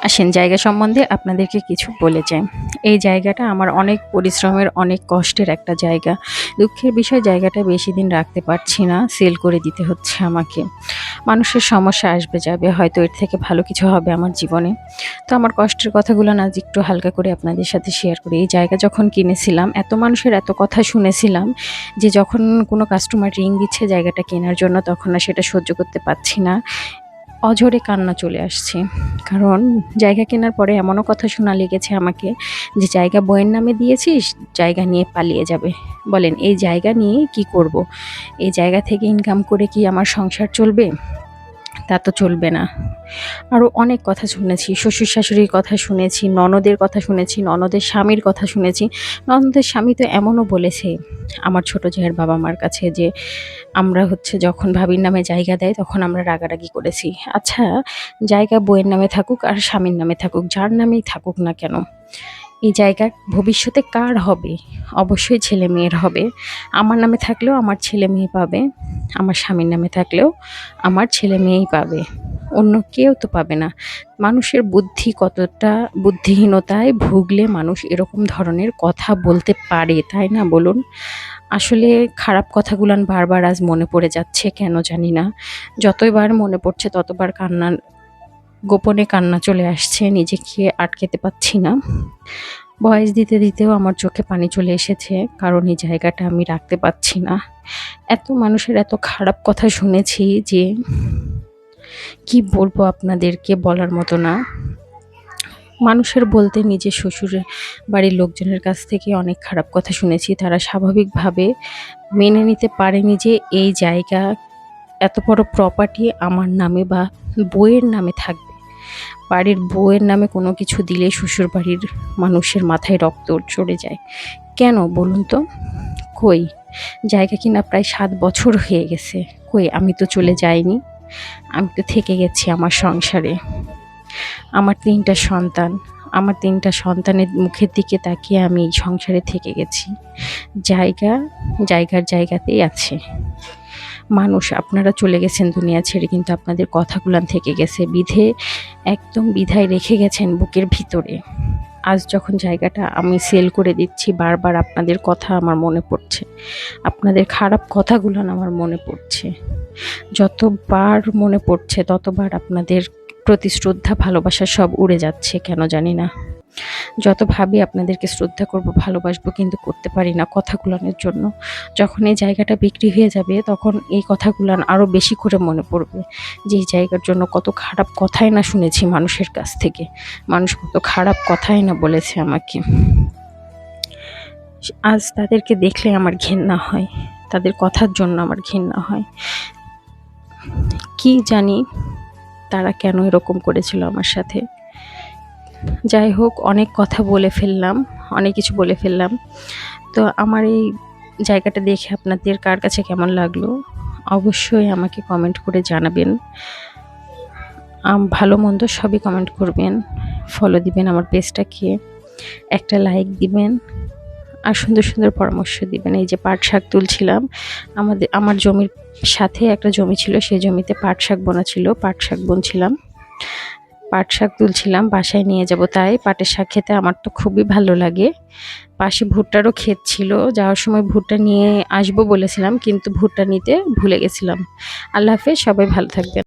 আসেন জায়গা সম্বন্ধে আপনাদেরকে কিছু বলে যাই। এই জায়গাটা আমার অনেক পরিশ্রমের, অনেক কষ্টের একটা জায়গা। দুঃখের বিষয় জায়গাটা বেশিদিন রাখতে পারছি না, সেল করে দিতে হচ্ছে আমাকে। মানুষের সমস্যা আসবে যাবে, হয়তো এর থেকে ভালো কিছু হবে আমার জীবনে। তো আমার কষ্টের কথাগুলো না আজ একটু হালকা করে আপনাদের সাথে শেয়ার করি। এই জায়গা যখন কিনেছিলাম, এত মানুষের এত কথা শুনেছিলাম যে যখন কোনো কাস্টমার রিং দিচ্ছে জায়গাটা কেনার জন্য, তখন আর সেটা সহ্য করতে পারছি না। অঝরে কান্না চলে আসছে। কারণ জায়গা কেনার পরে এমনও কথা শোনা লেগেছে আমাকে যে, "জায়গা বইয়ের নামে দিয়েছিস, জায়গা নিয়ে পালিয়ে যাবে।" বলেন এই জায়গা নিয়ে কি করব? এই জায়গা থেকে ইনকাম করে কি আমার সংসার চলবে? তা তো চলবে না। আরও অনেক কথা শুনেছি। শ্বশুর-শাশুড়ির কথা শুনেছি, ননদের কথা শুনেছি, ননদের স্বামীর কথা শুনেছি। ননদের স্বামী তো এমনও বলেছে আমার ছোট জায়ের বাবা-মার কাছে যে, আমরা হচ্ছে যখন ভাবির নামে জায়গা দেয় তখন আমরা রাগারাগি করেছি। আচ্ছা, জায়গা বউয়ের নামে থাকুক আর স্বামীর নামে থাকুক, যার নামেই থাকুক না কেন, এই জায়গা ভবিষ্যতে কার হবে? অবশ্যই ছেলে-মেয়ের হবে। আমার নামে থাকলেও আমার ছেলে-মেয়ে পাবে, আমার স্বামীর নামে থাকলেও আমার ছেলে-মেয়েই পাবে। অন্য কেউ তো পাবে না। মানুষের বুদ্ধি কতটা বুদ্ধিহীনতায় ভুগলে মানুষ এরকম ধরনের কথা বলতে পারে, তাই না বলুন? আসলে খারাপ কথাগুলান বারবার আজ মনে পড়ে যাচ্ছে, কেন জানি না। যতবার মনে পড়ছে ততবার গোপনে কান্না চলে আসছে, নিজেকে আটকাতে পারছি না। ভয়েস দিতে দিতেও আমার চোখে পানি চলে এসেছে, কারণ এই জায়গাটা আমি রাখতে পারছি না। এত মানুষের এত খারাপ কথা শুনেছি যে কি বলবো আপনাদেরকে, বলার মতো না। মানুষের বলতে নিজের শ্বশুরের বাড়ির লোকজনের কাছ থেকে অনেক খারাপ কথা শুনেছি। তারা স্বাভাবিকভাবে মেনে নিতে পারেনি যে এই জায়গা, এত বড় প্রপার্টি আমার নামে বা বউয়ের নামে থাকবে। বাড়ির বউয়ের নামে কোনো কিছু দিলে শ্বশুরবাড়ির মানুষের মাথায় রক্ত চড়ে যায়। কেন বলুন তো? কই? জায়গা কিনা প্রায় ৭ বছর হয়ে গেছে। কই আমি তো চলে যাইনি। আমি তো থেকে গেছি আমার সংসারে। আমার ৩ টা সন্তান। আমার ৩ টা সন্তানের মুখের দিকে তাকিয়ে আমি এই সংসারে থেকে গেছি। জায়গা, জায়গার জায়গাতেই আছে। মানুষ আপনারা চলে গেছেন দুনিয়া ছেড়ে, কিন্তু আপনাদের কথাগুলান থেকে গেছে। একদম বিধায় রেখে গেছেন বুকের ভিতরে। আজ যখন জায়গাটা আমি সেল করে দিচ্ছি, বারবার আপনাদের কথা আমার মনে পড়ছে। আপনাদের খারাপ কথাগুলান আমার মনে পড়ছে। যতবার মনে পড়ছে ততবার আপনাদের প্রতি শ্রদ্ধা, ভালোবাসা সব উড়ে যাচ্ছে, কেন জানি না। যত ভাবি আপনাদেরকে শ্রদ্ধা করব, ভালোবাসবো, কিন্তু করতে পারি না কথাগুলানের জন্য। যখন এই জায়গাটা বিক্রি হয়ে যাবে তখন এই কথাগুলান আরও বেশি করে মনে পড়বে যে এই জায়গার জন্য কত খারাপ কথাই না শুনেছি মানুষের কাছ থেকে। মানুষ কত খারাপ কথাই না বলেছে আমাকে। আজ তাদেরকে দেখলে আমার ঘেন্না হয়। তাদের কথার জন্য আমার ঘেন্না হয়। কি জানি তারা কেন এরকম করেছিল আমার সাথে। যাই হোক, অনেক কথা বলে ফেললাম, অনেক কিছু বলে ফেললাম। তো আমার এই জায়গাটা দেখে আপনাদের কার কাছে কেমন লাগলো অবশ্যই আমাকে কমেন্ট করে জানাবেন। ভালো মন্দ সবই কমেন্ট করবেন, ফলো দিবেন আমার পেজটাকে, একটা লাইক দিবেন আর সুন্দর সুন্দর পরামর্শ দিবেন। এই যে পাট শাক তুলছিলাম, আমার জমির সাথে একটা জমি ছিল, সেই জমিতে পাট শাক বোনা ছিল, পাট শাক বুনছিলাম, পাট শাক তুলছিলাম, বাসায় নিয়ে যাব। তাই পাটের শাক খেতে আমার তো খুবই ভালো লাগে। পাশে ভুট্টারও ক্ষেত ছিল, যাওয়ার সময় ভুট্টা নিয়ে আসবো বলেছিলাম, কিন্তু ভুট্টা নিতে ভুলে গেছিলাম। আল্লাহ হাফেজ, সবাই ভালো থাকবেন।